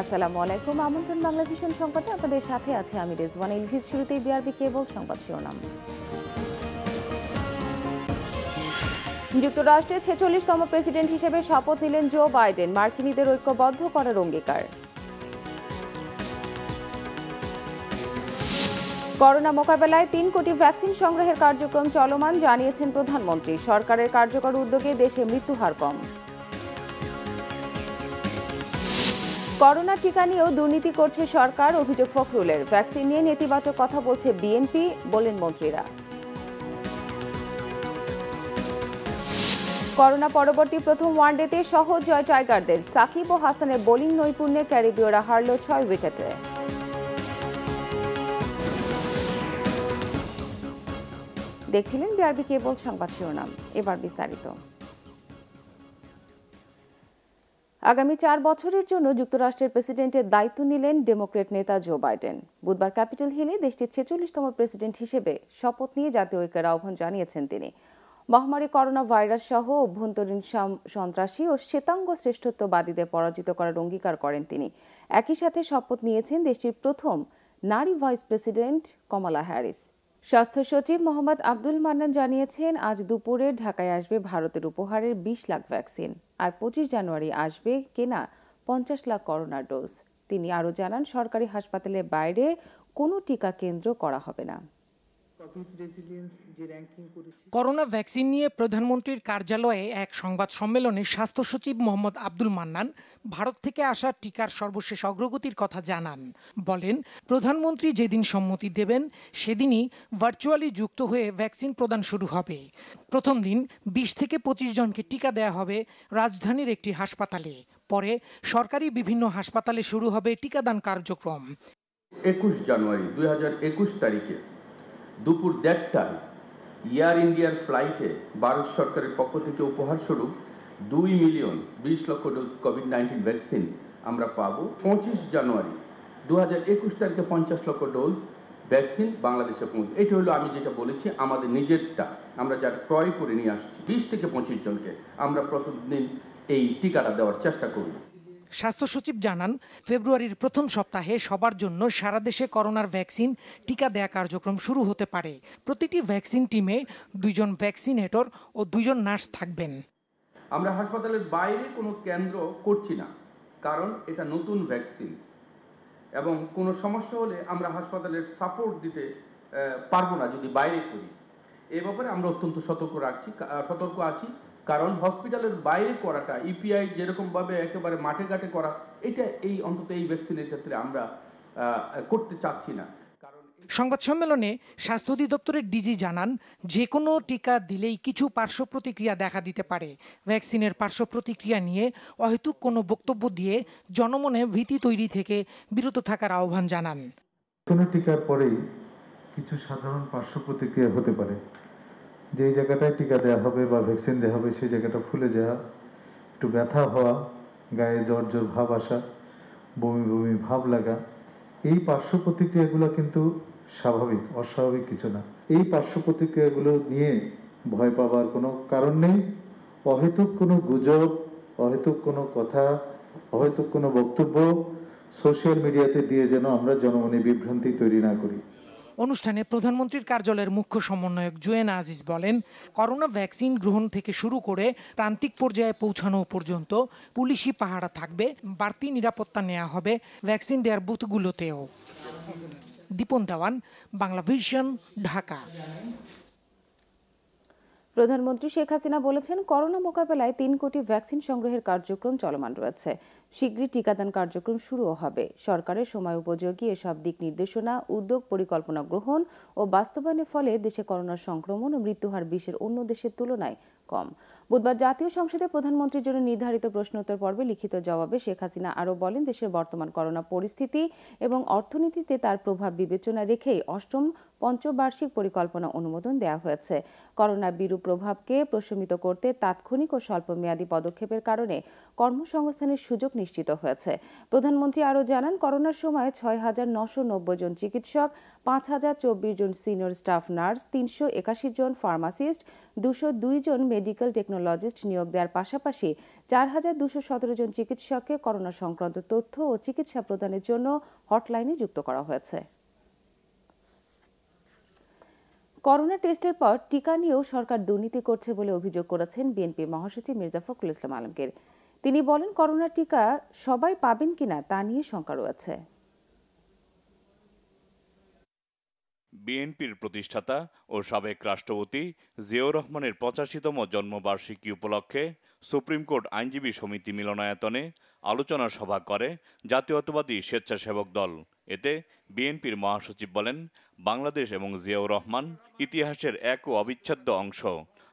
আসসালামু আলাইকুম। আমন্ত্রণ বাংলা ভিশন সংবাদে আপনাদের সাথে আছে আমি রেজওয়ান ইলভিস। শুরুতেই বিআরবি কেবল সংবাদ শিরোনাম। যুক্তরাষ্ট্রের 46তম প্রেসিডেন্ট হিসেবে শপথ নিলেন জো বাইডেন। মার্কিনীদের ঐক্যবদ্ধ করার অঙ্গীকার। করোনা মোকাবেলায় 3 কোটি ভ্যাকসিন সংগ্রহের কার্যক্রম চলমান, জানিয়েছেন প্রধানমন্ত্রী। সরকারের কার্যকর উদ্যোগে দেশে মৃত্যুহার কম। করোনা টিকা নিয়েও দুর্নীতি করছে সরকার, অভিযোগ ফখরুলের। ভ্যাকসিন নিয়ে নেতিবাচক কথা বলছে বিএনপি, বলেন মন্ত্রীরা। করোনা পরবর্তী প্রথম ওয়ানডেতে সহজ জয় টাইগারদের। সাকিব ও হাসানের বোলিং নৈপুণ্যে ক্যারিবীয়রা হারল 6 উইকেটে। দেখছিলেন বিআরবি কেবল সংবাদ শিরোনাম, এবার বিস্তারিত। আগামী 4 বছরের জন্য যুক্তরাষ্ট্রের প্রেসিডেন্টের দায়িত্ব নিলেন ডেমোক্রেট নেতা জো বাইডেন। বুধবার ক্যাপিটল হিলে দেশটির 46তম প্রেসিডেন্ট হিসেবে শপথ নিয়ে জাতীয় ঐক্যের আহ্বান জানিয়েছেন তিনি। মহামারী করোনা ভাইরাস সহ অভ্যন্তরীণ সন্ত্রাসী ও শ্বেতাঙ্গ শ্রেষ্ঠত্ববাদীদের পরাজিত করার অঙ্গীকার করেন তিনি। একই সাথে শপথ নিয়েছেন দেশটির প্রথম নারী ভাইস প্রেসিডেন্ট কমলা হ্যারিস। স্বাস্থ্য সচিব মোহাম্মদ আব্দুল মান্নান জানিয়েছেন, আজ দুপুরে ঢাকায় আসবে ভারতের উপহারের 20 লাখ ভ্যাকসিন, আর 25 জানুয়ারি আসবে কেনা 50 লাখ করোনার ডোজ। তিনি আরও জানান, সরকারি হাসপাতালের বাইরে কোনো টিকা কেন্দ্র করা হবে না। করোনা ভ্যাকসিন নিয়ে প্রধানমন্ত্রীর কার্যালয়ে এক সংবাদ সম্মেলনে স্বাস্থ্য সচিব মোহাম্মদ আব্দুল মান্নান ভারত থেকে আসা টিকার সর্বশেষ অগ্রগতির কথা জানান। বলেন, প্রধানমন্ত্রী যেদিন সম্মতি দেবেন সেদিনই ভার্চুয়ালি যুক্ত হয়ে ভ্যাকসিন প্রদান শুরু হবে। প্রথম দিন 20 থেকে 25 জনকে টিকা দেয়া হবে রাজধানীর একটি হাসপাতালে। পরে সরকারি বিভিন্ন হাসপাতালে শুরু হবে টিকাদান কার্যক্রম। 21 জানুয়ারি 2021 তারিখে দুপুর 1:30টায় এয়ার ইন্ডিয়ার ফ্লাইটে ভারত সরকারের পক্ষ থেকে উপহার স্বরূপ 2,20,00,000 ডোজ কোভিড-19 ভ্যাকসিন আমরা পাবো। 25 জানুয়ারি 2021 তারিখে 50 লক্ষ ডোজ ভ্যাকসিন বাংলাদেশে পৌঁছবে। এটা হলো আমি যেটা বলেছি আমাদের নিজেরটা, আমরা যারা ক্রয় করে নিয়ে আসছি 20 থেকে 25 জনকে আমরা প্রতিদিন এই টিকাটা দেওয়ার চেষ্টা করব। স্বাস্থ্য সচিব জানান, ফেব্রুয়ারির প্রথম সপ্তাহে সবার জন্য সারা দেশে করোনার ভ্যাকসিন টিকা দেয়া কার্যক্রম শুরু হতে পারে। প্রতিটি ভ্যাকসিন টিমে 2 জন ভ্যাকসিনেটর ও 2 জন নার্স থাকবেন। আমরা হাসপাতালের বাইরে কোনো কেন্দ্র করছি না, কারণ এটা নতুন ভ্যাকসিন এবং কোনো সমস্যা হলে আমরা হাসপাতালের সাপোর্ট দিতে পারবো না যদি বাইরে করি। এ ব্যাপারে আমরা অত্যন্ত সতর্ক আছি, কারণ হসপিটালের বাইরে করাটা ইপিআই যেরকমভাবে একেবারে মাঠে ঘাটে করা, এটা অন্তত এই ভ্যাকসিনের ক্ষেত্রে আমরা করতে চাচ্ছি না। সংবাদ সম্মেলনে স্বাস্থ্য অধিদপ্তরের ডিজি জানান, যে কোনো টিকা দিলেই কিছু পার্শ্ব প্রতিক্রিয়া দেখা দিতে পারে। ভ্যাকসিনের পার্শ্ব প্রতিক্রিয়া নিয়ে অহেতুক কোনো বক্তব্য দিয়ে জনমনে ভীতি তৈরি থেকে বিরত থাকার আহ্বান জানান। কোনো টিকার পরেই কিছু সাধারণ পার্শ্ব প্রতিক্রিয়া হতে পারে। যেই জায়গাটায় টিকা দেওয়া হবে বা ভ্যাকসিন দেওয়া হবে সেই জায়গাটা ফুলে যাওয়া, একটু ব্যথা হওয়া, গায়ে জ্বর জ্বর ভাব আসা, বমি বমি ভাব লাগা, এই পার্শ্ব প্রতিক্রিয়াগুলো কিন্তু স্বাভাবিক, অস্বাভাবিক কিছু না। এই পার্শ্ব প্রতিক্রিয়াগুলো নিয়ে ভয় পাওয়ার কোনো কারণ নেই। অহেতুক কোনো গুজব, অহেতুক কোনো কথা, অহেতুক কোনো বক্তব্য সোশ্যাল মিডিয়াতে দিয়ে যেন আমরা জনমনে বিভ্রান্তি তৈরি না করি। অনুষ্ঠানে প্রধানমন্ত্রীর কার্যালয়ের মুখ্য সমন্বয়ক জুয়েনা আজিজ বলেন, করোনা ভ্যাকসিন গ্রহণ থেকে শুরু করে প্রান্তিক পর্যায়ে পৌঁছানো পর্যন্ত পুলিশি পাহারা থাকবে। বাড়তি নিরাপত্তা নেওয়া হবে ভ্যাকসিন দেওয়ার বুথগুলোতেও। দীপন দেওয়ান, বাংলা ভিশন, ঢাকা। প্রধানমন্ত্রী শেখ হাসিনা বলেছেন, করোনা মোকাবেলায় 3 কোটি ভ্যাকসিন সংগ্রহের কার্যক্রম চলমান রয়েছে। শীঘ্রই টিকাদান কার্যক্রম শুরুও হবে। সরকারের সময় উপযোগী এসব দিক নির্দেশনা, উদ্যোগ, পরিকল্পনা গ্রহণ ও বাস্তবায়নের ফলে দেশে করোনার সংক্রমণ ও মৃত্যুহার বিশ্বের অন্য দেশের তুলনায় কম। বুধবার জাতীয় সংসদে প্রধানমন্ত্রীর জন্য নির্ধারিত প্রশ্নোত্তর পর্বে লিখিত জবাবে শেখ হাসিনা আরও বলেন, দেশের বর্তমান করোনা পরিস্থিতি এবং অর্থনীতিতে তার প্রভাব বিবেচনা রেখেই 8ম পঞ্চবার্ষিক পরিকল্পনা অনুমোদন দেওয়া হয়েছে। করোনার বিরূপ প্রভাবকে প্রশমিত করতে তাৎক্ষণিক ও স্বল্পমেয়াদী পদক্ষেপের কারণে কর্মসংস্থানের সুযোগ নিশ্চিত হয়েছে। প্রধানমন্ত্রী আরও জানান, করোনার সময় 6,990 জন চিকিৎসক, 5,024 জন সিনিয়র স্টাফ নার্স, 381 জন ফার্মাসিস্ট, 202 জন মেডিকেল টেকনোলজিস্ট নিয়োগ দেওয়ার পাশাপাশি 4,217 জন চিকিৎসককে করোনা সংক্রান্ত তথ্য ও চিকিৎসা প্রদানের জন্য হটলাইনে যুক্ত করা হয়েছে। করোনা টেস্টের পর টিকা নিয়েও সরকার দুর্নীতি করছে বলে অভিযোগ করেছেন বিএনপি মহাসচিব মির্জা ফখরুল ইসলাম আলমগীর। তিনি বলেন, করোনা টিকা সবাই পাবেন কিনা তা নিয়ে শঙ্কা রয়েছে। বিএনপির প্রতিষ্ঠাতা ও সাবেক রাষ্ট্রপতি জিয়াউর রহমানের 85তম জন্মবার্ষিকী উপলক্ষে সুপ্রিম কোর্ট আইনজীবী সমিতি মিলনায়তনে আলোচনা সভা করে জাতীয়তাবাদী স্বেচ্ছাসেবক দল। এতে বিএনপির মহাসচিব বলেন, বাংলাদেশ এবং জিয়াউর রহমান ইতিহাসের এক ও অবিচ্ছেদ্য অংশ।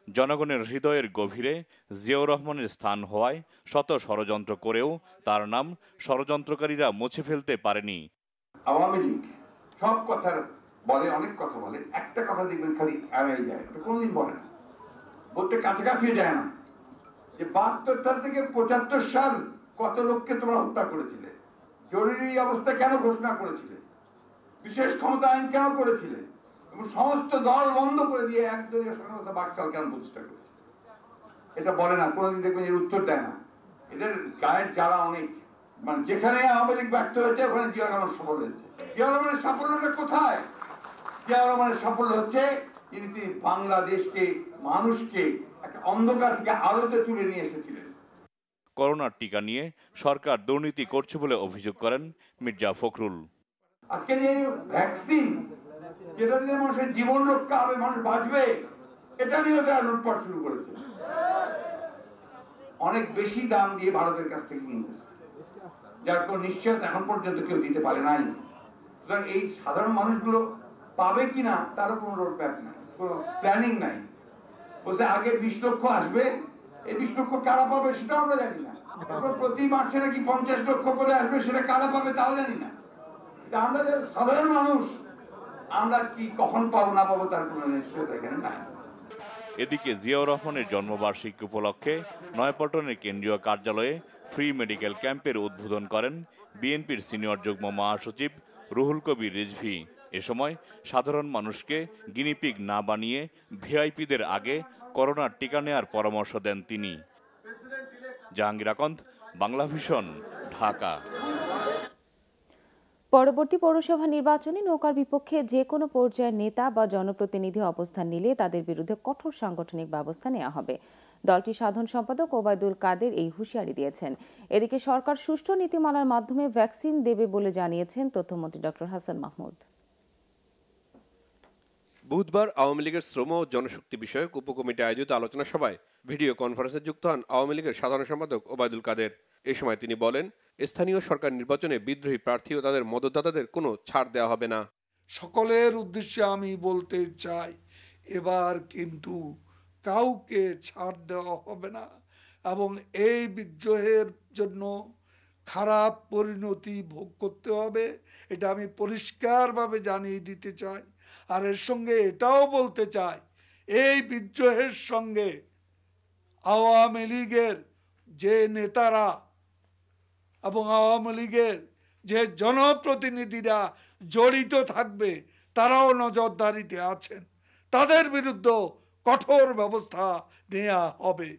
জনগণের হৃদয়ের গভীরে জিয়াউর রহমানের স্থান হওয়ায় শত ষড়যন্ত্র করেও তার নাম ষড়যন্ত্রকারীরা মুছে ফেলতে পারেনি। আওয়ামী লীগ সব কথার বলে, অনেক কথা বলে, একটা কথা দেখবেন খালি এড়াই যায়, কোনোদিন বলে না, বলতে কাছাকাছি যায় না যে 72 সাল থেকে 75 সাল কত লোককে তোমরা হত্যা করেছিলে, জরুরি অবস্থা কেন ঘোষণা করেছিলে, বিশেষ ক্ষমতা আইন কেন করেছিলে, এবং সমস্ত দল বন্ধ করে দিয়ে একদলীয় স্বাধীনতা বাকশাল কেন প্রতিষ্ঠা করেছে। এটা বলে না, কোনোদিন দেখবেন এর উত্তর দেয় না। এদের গায়ের জ্বালা অনেক, মানে যেখানে আওয়ামী লীগ ব্যর্থ হয়েছে ওখানে জিয়াউর রহমান সফল হয়েছে। জিয়াউর রহমানের সাফল্যটা কোথায়? জিয়াউর রহমানের সাফল্য হচ্ছে তিনি বাংলাদেশকে, মানুষকে একটা অন্ধকার থেকে আলোতে তুলে নিয়ে এসেছিলেন। করোনার টিকা নিয়ে সরকার দুর্নীতি করছে বলে অভিযোগ করেন মির্জা ফখরুল। আজকে যে ভ্যাকসিন, যেটা দিলে মানুষের জীবন রক্ষা হবে, মানুষ বাঁচবে, এটা নিয়ে তারা লুটপাট শুরু করেছে। অনেক বেশি দাম দিয়ে ভারতের কাছ থেকে কিনতেছে, যার কোন নিশ্চয়তা এখন পর্যন্ত কেউ দিতে পারে নাই। সুতরাং এই সাধারণ মানুষগুলো পাবে কিনা তারও কোনো রোড ম্যাপ নাই, কোনো প্ল্যানিং নাই। বলছে আগে 20 লক্ষ আসবে, এই 20 লক্ষ কারা পাবে সেটা আমরা জানি না। প্রতি মাসে নাকি 50 লক্ষ করে আসবে, সেটা কারা পাবে তাও জানি না। আমরা যে সাধারণ মানুষ, আমরা কি কখন পাবো না পাবো তার কোনো নিশ্চয়তা এখানে নাই। এদিকে জিয়াউর রহমানের জন্মবার্ষিকী উপলক্ষে নয়াপল্টনের কেন্দ্রীয় কার্যালয়ে ফ্রি মেডিকেল ক্যাম্পের উদ্বোধন করেন বিএনপির সিনিয়র যুগ্ম মহাসচিব রুহুল কবির রিজভী। এ সময় সাধারণ মানুষকে গিনিপিগ না বানিয়ে ভিআইপিদের আগে করোনার টিকা নেয়ার পরামর্শ দেন তিনি। জাহাঙ্গীর আকন্দ, বাংলা ভিশন, ঢাকা। পরবর্তী পৌরসভা নির্বাচনে নৌকার বিপক্ষে যে কোনো পর্যায়ের নেতা বা জনপ্রতিনিধি অবস্থান নিলে তাদের বিরুদ্ধে কঠোর সাংগঠনিক ব্যবস্থা নেওয়া হবে। দলটির সাধারণ সম্পাদক ওবায়দুল কাদের এই হুঁশিয়ারি দিয়েছেন। এদিকে সরকার সুষ্ঠু নীতিমালার মাধ্যমে ভ্যাকসিন দেবে বলে জানিয়েছেন তথ্যমন্ত্রী ডক্টর হাসান মাহমুদ। বুধবার আওয়ামী লীগের শ্রম ও জনশক্তি বিষয়ক উপকমিটি আয়োজিত আলোচনা সভায় ভিডিও কনফারেন্সে যুক্ত হন আওয়ামী লীগের সাধারণ সম্পাদক ওবায়দুল কাদের। এ সময় তিনি বলেন, স্থানীয় সরকার নির্বাচনে বিদ্রোহী প্রার্থী ও তাদের মদতদাতাদের কোনো ছাড় দেওয়া হবে না। সকলের উদ্দেশ্যে আমি বলতে চাই, এবার কিন্তু কাউকে ছাড় দেওয়া হবে না, এবং এই বিদ্রোহের জন্য খারাপ পরিণতি ভোগ করতে হবে, এটা আমি পরিষ্কারভাবে জানিয়ে দিতে চাই। আর এর সঙ্গে এটাও বলতে চাই, এই বিদ্রোহের সঙ্গে আওয়ামী লীগের যে নেতারা এবং আওয়ামী লীগের যে জনপ্রতিনিধিরা জড়িত থাকবে তারাও নজরদারিতে আছেন, তাদের বিরুদ্ধে কঠোর ব্যবস্থা নেওয়া হবে।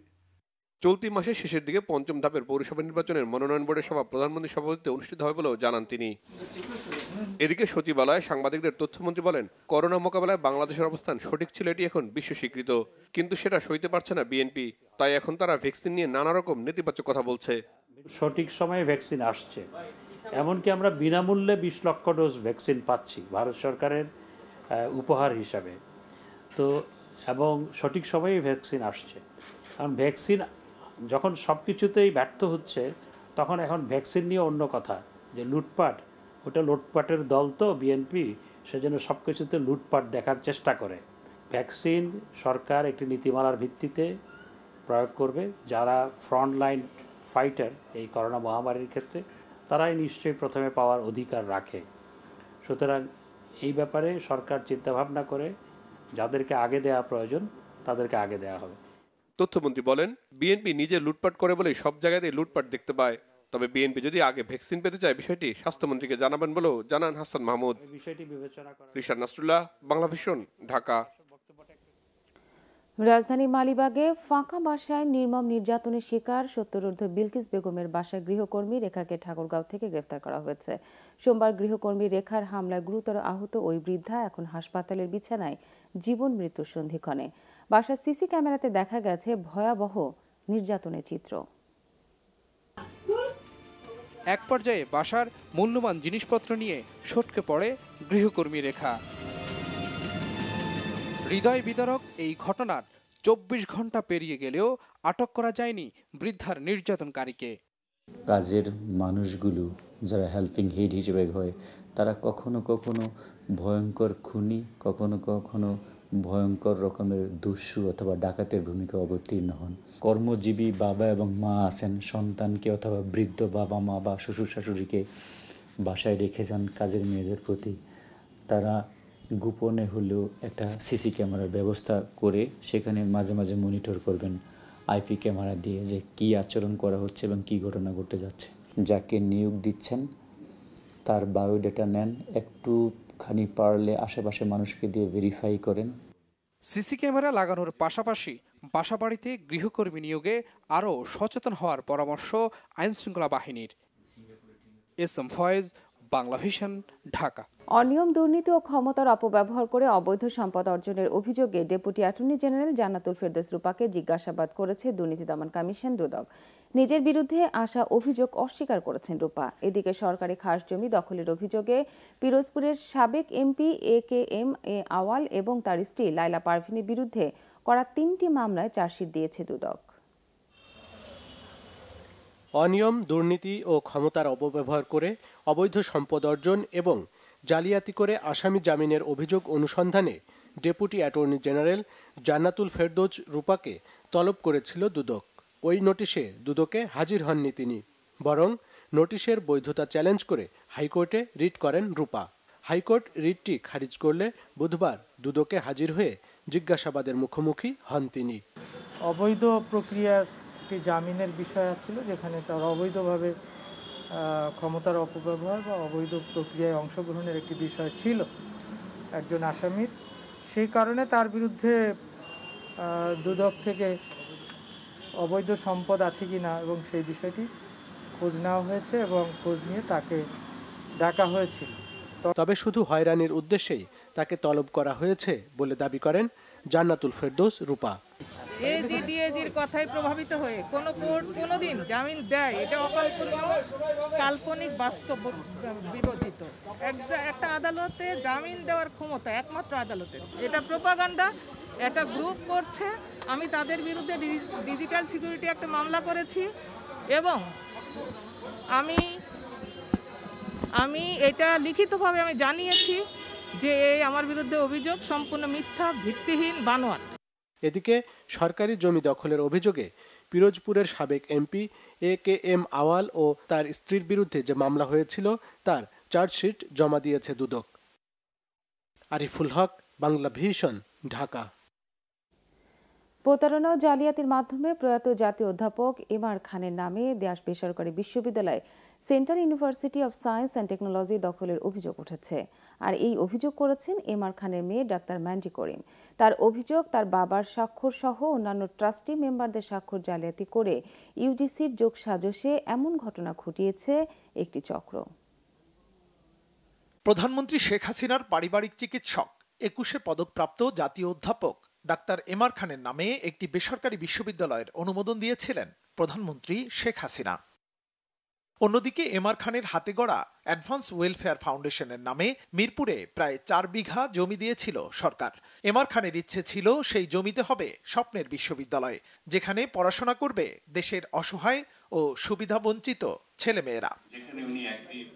চলতি মাসের শেষের দিকে পঞ্চম ধাপের পৌরসভা নির্বাচনের মনোনয়ন বোর্ডের সভা প্রধানমন্ত্রীর সভাপতিত্বে অনুষ্ঠিত হবে বলেও জানান তিনি। এদিকে সচিবালয়ে সাংবাদিকদের তথ্যমন্ত্রী বলেন, করোনা মোকাবেলায় বাংলাদেশের অবস্থান সঠিক ছিল, এটি এখন বিশ্ব স্বীকৃত, কিন্তু সেটা সইতে পারছে না বিএনপি, তাই এখন তারা ভ্যাকসিন নিয়ে নানা রকম নেতিবাচক কথা বলছে। সঠিক সময়ে ভ্যাকসিন আসছে, এমনকি আমরা বিনামূল্যে 20 লক্ষ ডোজ ভ্যাকসিন পাচ্ছি ভারত সরকারের উপহার হিসাবে। তো এবং সঠিক সময়ে ভ্যাকসিন আসছে, কারণ ভ্যাকসিন যখন সব কিছুতেই ব্যর্থ হচ্ছে তখন এখন ভ্যাকসিন নিয়ে অন্য কথা, যে লুটপাট, ওটা লুটপাটের দল তো বিএনপি, সেজন্য সব কিছুতে লুটপাট দেখার চেষ্টা করে। ভ্যাকসিন সরকার একটি নীতিমালার ভিত্তিতে প্রয়োগ করবে। যারা ফ্রন্টলাইন ফাইটার এই করোনা মহামারীর ক্ষেত্রে, তারাই নিশ্চয়ই প্রথমে পাওয়ার অধিকার রাখে। সুতরাং এই ব্যাপারে সরকার চিন্তাভাবনা করে যাদেরকে আগে দেওয়া প্রয়োজন তাদেরকে আগে দেওয়া হবে। তথ্যমন্ত্রী বলেন, বিএনপি নিজে লুটপাট করে বলেই সব জায়গাতেই লুটপাট দেখতে পায়। তবে বিএনপি যদি আগে ভ্যাকসিন পেতে চায় বিষয়টি স্বাস্থ্যমন্ত্রীকে জানাবেন বলেও জানান হাসান মাহমুদ। বিষয়টি বিবেচনা করা। রিশাদ নাসরুল্লাহ, বাংলা ভিশন, ঢাকা। রাজধানী মালিবাগে ফাঁকা বাসায় নির্মম নির্যাতনের শিকার 70 বিলকিস বেগমের বাসায় গৃহকর্মী রেখাকে ঠাকুরগাঁও থেকে গ্রেফতার করা হয়েছে। সোমবার গৃহকর্মী রেখার হামলায় গুরুতর আহত ওই বৃদ্ধা এখন হাসপাতালের বিছানায় জীবন মৃত্যুর সন্ধিক্ষণে। বাসার সিসি ক্যামেরাতে দেখা গেছে ভয়াবহ নির্যাতনের চিত্র। এক পর্যায়ে বাসার মূল্যবান জিনিসপত্র নিয়ে সটকে পড়ে গৃহকর্মী রেখা। হৃদয় বিদারক এই ঘটনার 24 ঘন্টা পেরিয়ে গেলেও আটক করা যায়নি বৃদ্ধার নির্যাতনকারীকে। কাজের মানুষগুলো যারা হেল্পিং হেড হিসেবে হয় তারা কখনো কখনো ভয়ঙ্কর খুনি, কখনো কখনো ভয়ঙ্কর রকমের দস্যু অথবা ডাকাতের ভূমিকা অবতীর্ণ হন। কর্মজীবী বাবা এবং মা আছেন, সন্তানকে অথবা বৃদ্ধ বাবা মা বা শ্বশুর শাশুড়িকে বাসায় রেখে যান কাজের মেয়েদের প্রতি। তারা গোপনে হলেও একটা সিসি ক্যামেরার ব্যবস্থা করে সেখানে মাঝে মাঝে মনিটর করবেন আইপি ক্যামেরা দিয়ে যে কী আচরণ করা হচ্ছে এবং কী ঘটনা ঘটে যাচ্ছে। যাকে নিয়োগ দিচ্ছেন তার বায়োডাটা নেন, একটুখানি পারলে আশেপাশে মানুষকে দিয়ে ভেরিফাই করেন। সিসি ক্যামেরা লাগানোর পাশাপাশি বাসাবাড়িতে গৃহকর্মী নিয়োগে আরও সচেতন হওয়ার পরামর্শ আইনশৃঙ্খলা বাহিনীর। S M Foyez, Bangla Vision, Dhaka. অনিয়ম, দুর্নীতি ও ক্ষমতার অপব্যবহার করে অবৈধ সম্পদ অর্জনের অভিযোগে deputy attorney general Jannatul Ferdous রূপাকে জিজ্ঞাসাবাদ করেছে দুর্নীতি দমন কমিশন দুদক। নিজের বিরুদ্ধে আসা অভিযোগ অস্বীকার করেছেন রূপা। এদিকে সরকারি খাস জমি দখলের অভিযোগে পিরোজপুরের সাবেক এমপি AKM আওয়াল এবং তার স্ত্রী লাইলা পারভিনের বিরুদ্ধে করা 3টি মামলায় চার্জশিট দিয়েছে দুদক। অনিয়ম, দুর্নীতি ও ক্ষমতার অপব্যবহার করে অবৈধ সম্পদ অর্জন এবং জালিয়াতি করে আসামি জামিনের অভিযোগ অনুসন্ধানে deputy attorney general Jannatul Ferdous রূপাকে তলব করেছিল দুদক। ওই নোটিশে দুদকে হাজির হননি তিনি, বরং নোটিশের বৈধতা চ্যালেঞ্জ করে হাইকোর্টে রিট করেন রূপা। হাইকোর্ট রিটটি খারিজ করলে বুধবার দুদকে হাজির হয়ে জিজ্ঞাসাবাদের মুখোমুখি হন তিনি। অবৈধ প্রক্রিয়ার জামিনের বিষয় ছিল, যেখানে তার অবৈধভাবে ক্ষমতার অপব্যবহার বা অবৈধ প্রক্রিয়ায় অংশগ্রহণের একটি বিষয় ছিল একজন আসামির। সেই কারণে তার বিরুদ্ধে দুদক থেকে অবৈধ সম্পদ আছে কিনা এবং সেই বিষয়টি খোঁজ নেওয়া হয়েছে এবং খোঁজ নিয়ে তাকে ডাকা হয়েছিল। তবে শুধু হয়রানির উদ্দেশ্যেই তাকে তলব করা হয়েছে বলে দাবি করেন জান্নাতুল ফেরদৌস রূপা। এজিডিএজির কথায় প্রভাবিত হয়ে কোন কোর্ট কোনোদিন জামিন দেয় এটা অকল্পনীয়, কাল্পনিক, বাস্তব বিবর্জিত। একটা আদালতে জামিন দেওয়ার ক্ষমতা একমাত্র আদালতের। এটা প্রোপাগান্ডা, একটা গ্রুপ করছে। আমি তাদের বিরুদ্ধে ডিজিটাল সিকিউরিটি একটা মামলা করেছি এবং আমি এটা লিখিতভাবে আমি জানিয়েছি যে আমার বিরুদ্ধে অভিযোগ সম্পূর্ণ মিথ্যা, ভিত্তিহীন, বানোয়াট। এদিকে সরকারি জমি দখলের অভিযোগে পিরোজপুরের সাবেক এমপি AKM আওয়াল ও তার স্ত্রীর বিরুদ্ধে যে মামলা হয়েছিল তার চার্জশিট জমা দিয়েছে দুদক। আরিফুল হক, বাংলা ভিশন, ঢাকা। প্রতারণা ও জালিয়াতির মাধ্যমে প্রয়াত জাতীয় অধ্যাপক এমআর খানের নামে দেশ বেসরকারি বিশ্ববিদ্যালয় central university of science and technology দখলের অভিযোগ উঠেছে। আর এই অভিযোগ করেছেন এমআর খানের মেয়ে ডাক্তার ম্যান্ডি করিম। তার অভিযোগ, তার বাবার স্বাক্ষর সহ অন্যান্য ট্রাস্টি মেম্বারদের স্বাক্ষর জালিয়াতি করে ইউজিসির যোগ সাজশে এমন ঘটনা ঘটিয়েছে একটি চক্র। প্রধানমন্ত্রী শেখ হাসিনার পারিবারিক চিকিৎসক 21শে পদকপ্রাপ্ত জাতীয় অধ্যাপক ডাক্তার এমআর খানের নামে একটি বেসরকারি বিশ্ববিদ্যালয়ের অনুমোদন দিয়েছিলেন প্রধানমন্ত্রী শেখ হাসিনা। অন্যদিকে এমআর খানের হাতে গড়া অ্যাডভান্স ওয়েলফেয়ার ফাউন্ডেশনের নামে মিরপুরে প্রায় 4 বিঘা জমি দিয়েছিল সরকার। এমআর খানের ইচ্ছে ছিল সেই জমিতে হবে স্বপ্নের বিশ্ববিদ্যালয়, যেখানে পড়াশোনা করবে দেশের অসহায় ও সুবিধাবঞ্চিত ছেলেমেয়েরা।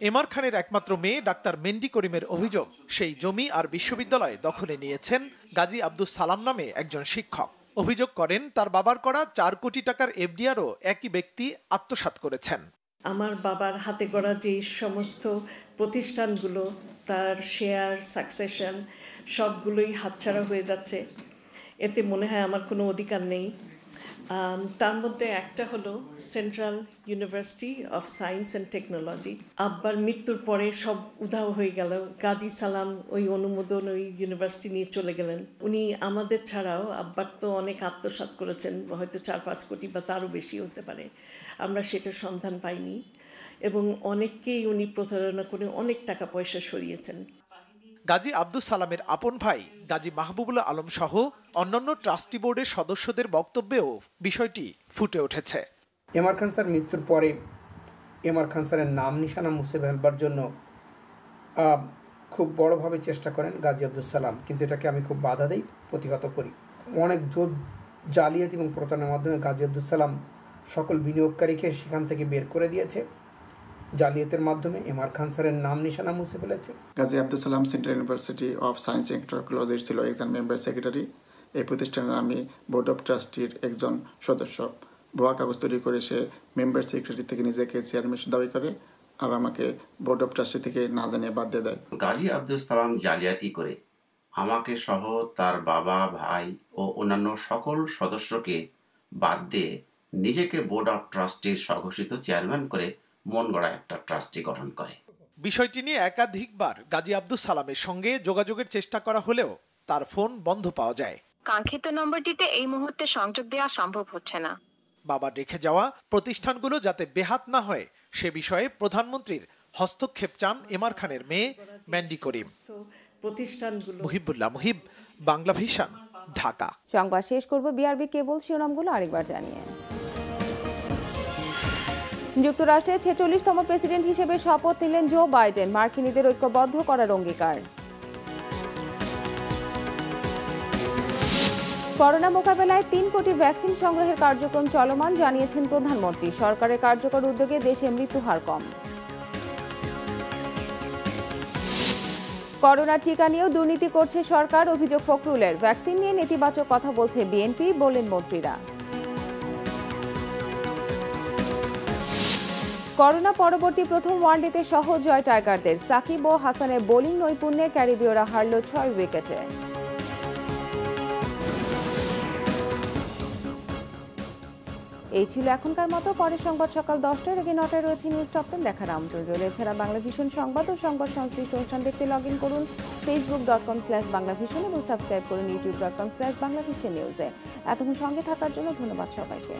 এমআর খানের একমাত্র মেয়ে ডাক্তার মেন্ডি করিমের অভিযোগ, সেই জমি আর বিশ্ববিদ্যালয় দখলে নিয়েছেন গাজী আব্দুস সালাম নামে একজন শিক্ষক। অভিযোগ করেন তার বাবার করা 4 কোটি টাকার এফডিআরও একই ব্যক্তি আত্মসাৎ করেছেন। আমার বাবার হাতে গড়া যে সমস্ত প্রতিষ্ঠানগুলো, তার শেয়ার, সাকসেশন সবগুলোই হাতছাড়া হয়ে যাচ্ছে। এতে মনে হয় আমার কোনো অধিকার নেই। তার মধ্যে একটা হলো central university of science and technology. আব্বার মৃত্যুর পরে সব উধাও হয়ে গেল। গাজী সালাম ওই অনুমোদন ওই ইউনিভার্সিটি নিয়ে চলে গেলেন। উনি আমাদের ছাড়াও আব্বার তো অনেক আত্মসাৎ করেছেন, হয়তো 4-5 কোটি বা তারও বেশি হতে পারে, আমরা সেটার সন্ধান পাইনি। এবং অনেককেই উনি প্রতারণা করে অনেক টাকা পয়সা সরিয়েছেন। গাজী আব্দুস সালামের আপন ভাই গাজী মাহবুবুল্লাহ আলম সহ অন্যান্য ট্রাস্টি বোর্ডের সদস্যদের বক্তব্যেও বিষয়টি ফুটে উঠেছে। এমআর খান স্যার মৃত্যুর পরে এমআর খান স্যারের নাম নিশানা মুছে ফেলবার জন্য খুব বড়ভাবে চেষ্টা করেন গাজী আব্দুস সালাম, কিন্তু এটাকে আমি খুব বাধা দেই, প্রতিহত করি। অনেক জালিয়াতি এবং প্রতারণার মাধ্যমে গাজী আব্দুস সালাম সকল বিনিয়োগকারীকে সেখান থেকে বের করে দিয়েছে। জালিয়াতের মাধ্যমে এমআর খান স্যারের নাম নিশানা মুছে ফেলেছে। Gazi Abdul Salam central university of science and টেকনোলজির ছিল একজন মেম্বার সেক্রেটারি। এই প্রতিষ্ঠানের আমি বোর্ড অফ ট্রাস্টির একজন সদস্য। ভুয়া কাগজ তৈরি করে সে মেম্বার সেক্রেটারি থেকে নিজেকে চেয়ারম্যান দাবি করে, আর আমাকে বোর্ড অফ ট্রাস্টি থেকে না জানিয়ে বাদ দিয়ে দেয়। গাজী আব্দুল সালাম জালিয়াতি করে আমাকে সহ তার বাবা, ভাই ও অন্যান্য সকল সদস্যকে বাদ দিয়ে নিজেকে বোর্ড অফ ট্রাস্টির স্বঘোষিত চেয়ারম্যান করে মন গড়া একটা ট্রাস্টি গঠন করে। বিষয়টি নিয়ে একাধিকবার গাজী আব্দুস সালামের সঙ্গে যোগাযোগের চেষ্টা করা হলেও তার ফোন বন্ধ পাওয়া যায়। কাঙ্ক্ষিত নম্বরটিতে এই মুহূর্তে সংযোগ দেওয়া সম্ভব হচ্ছে না। বাবার রেখে যাওয়া প্রতিষ্ঠানগুলো যাতে বেহাত না হয় সে বিষয়ে প্রধানমন্ত্রীর হস্তক্ষেপ চান এমআর খানের মেয়ে ম্যান্ডি করিম। মুহিবুল্লাহ মুহিব, বাংলা ভিশন, ঢাকা। সংবাদ শেষ করব বিআরবি কেবল শিরোনামগুলো আরেকবার জানিয়ে। যুক্তরাষ্ট্রের 46তম প্রেসিডেন্ট হিসেবে শপথ নিলেন জো বাইডেন, মার্কিনীদের ঐক্যবদ্ধ করার অঙ্গীকার। করোনা মোকাবেলায় 3 কোটি ভ্যাকসিন সংগ্রহের কার্যক্রম চলমান, জানিয়েছেন প্রধানমন্ত্রী। সরকারের কার্যকর উদ্যোগে দেশে মৃত্যুহার কম। করোনা টিকা নিয়েও দুর্নীতি করছে সরকার, অভিযোগ ফখরুলের। ভ্যাকসিন নিয়ে নেতিবাচক কথা বলছে বিএনপি, বললেন মন্ত্রীরা। করোনা পরবর্তী প্রথম ওয়ানডেতে সহজ জয় টাইগারদের। সাকিব ও হাসানের বোলিং নৈপুণ্যে ক্যারিবীয়রা হারল 6 উইকেটে। এই ছিল এখনকার মতো। পরের সংবাদ সকাল 10টার আগে 9টায় রয়েছে নিউজ টপ 10 দেখার আমন্ত্রণ রইল। এছাড়া বাংলা ভিশন সংবাদ ও সংবাদ সংশ্লিষ্ট অনুষ্ঠান দেখতে লগইন করুন facebook.com/banglavision এবং সাবস্ক্রাইব করুন youtube.com/banglavision নিউজে। এতক্ষণ সঙ্গে থাকার জন্য ধন্যবাদ সবাইকে।